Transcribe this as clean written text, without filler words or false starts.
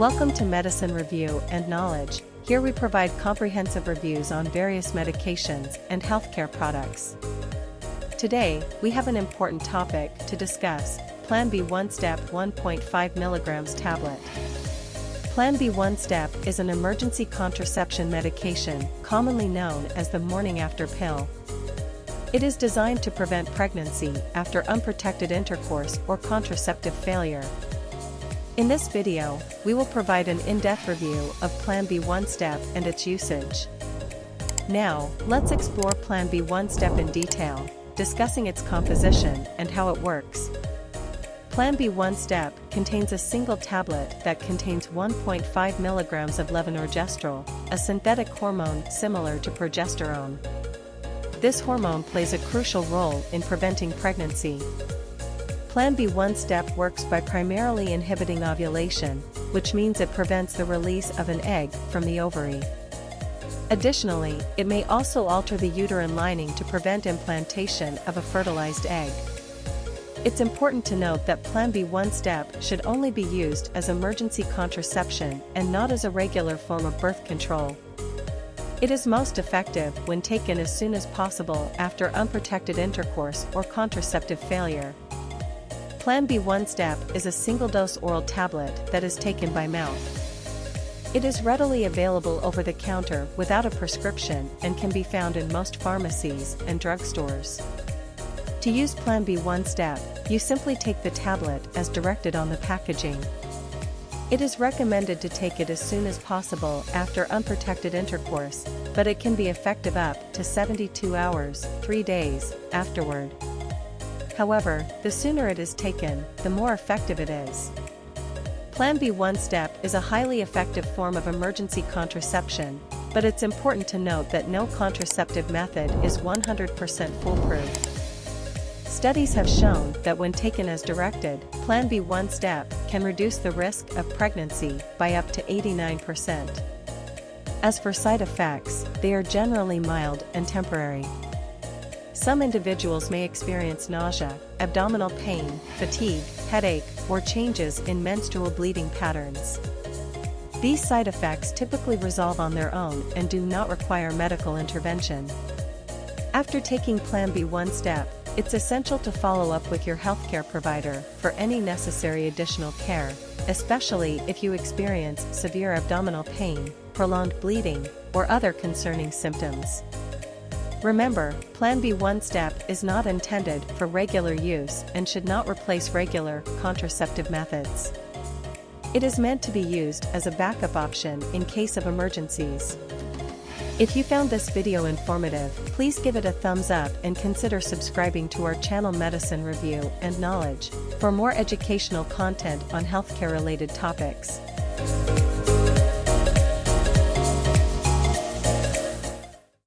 Welcome to Medicine Review and Knowledge. Here we provide comprehensive reviews on various medications and healthcare products. Today, we have an important topic to discuss: Plan B One-Step 1.5 mg tablet. Plan B One-Step is an emergency contraception medication commonly known as the morning after pill. It is designed to prevent pregnancy after unprotected intercourse or contraceptive failure. In this video, we will provide an in-depth review of Plan B One-Step and its usage. Now, let's explore Plan B One-Step in detail, discussing its composition and how it works. Plan B One-Step contains a single tablet that contains 1.5 mg of Levonorgestrel, a synthetic hormone similar to progesterone. This hormone plays a crucial role in preventing pregnancy. Plan B One-Step works by primarily inhibiting ovulation, which means it prevents the release of an egg from the ovary. Additionally, it may also alter the uterine lining to prevent implantation of a fertilized egg. It's important to note that Plan B One-Step should only be used as emergency contraception and not as a regular form of birth control. It is most effective when taken as soon as possible after unprotected intercourse or contraceptive failure. Plan B One-Step is a single-dose oral tablet that is taken by mouth. It is readily available over the counter without a prescription and can be found in most pharmacies and drugstores. To use Plan B One-Step, you simply take the tablet as directed on the packaging. It is recommended to take it as soon as possible after unprotected intercourse, but it can be effective up to 72 hours, 3 days, afterward. However, the sooner it is taken, the more effective it is. Plan B One-Step is a highly effective form of emergency contraception, but it's important to note that no contraceptive method is 100% foolproof. Studies have shown that when taken as directed, Plan B One-Step can reduce the risk of pregnancy by up to 89%. As for side effects, they are generally mild and temporary. Some individuals may experience nausea, abdominal pain, fatigue, headache, or changes in menstrual bleeding patterns. These side effects typically resolve on their own and do not require medical intervention. After taking Plan B One-Step, it's essential to follow up with your healthcare provider for any necessary additional care, especially if you experience severe abdominal pain, prolonged bleeding, or other concerning symptoms. Remember, Plan B One-Step is not intended for regular use and should not replace regular contraceptive methods. It is meant to be used as a backup option in case of emergencies. If you found this video informative, please give it a thumbs up and consider subscribing to our channel Medicine Review and Knowledge for more educational content on healthcare-related topics.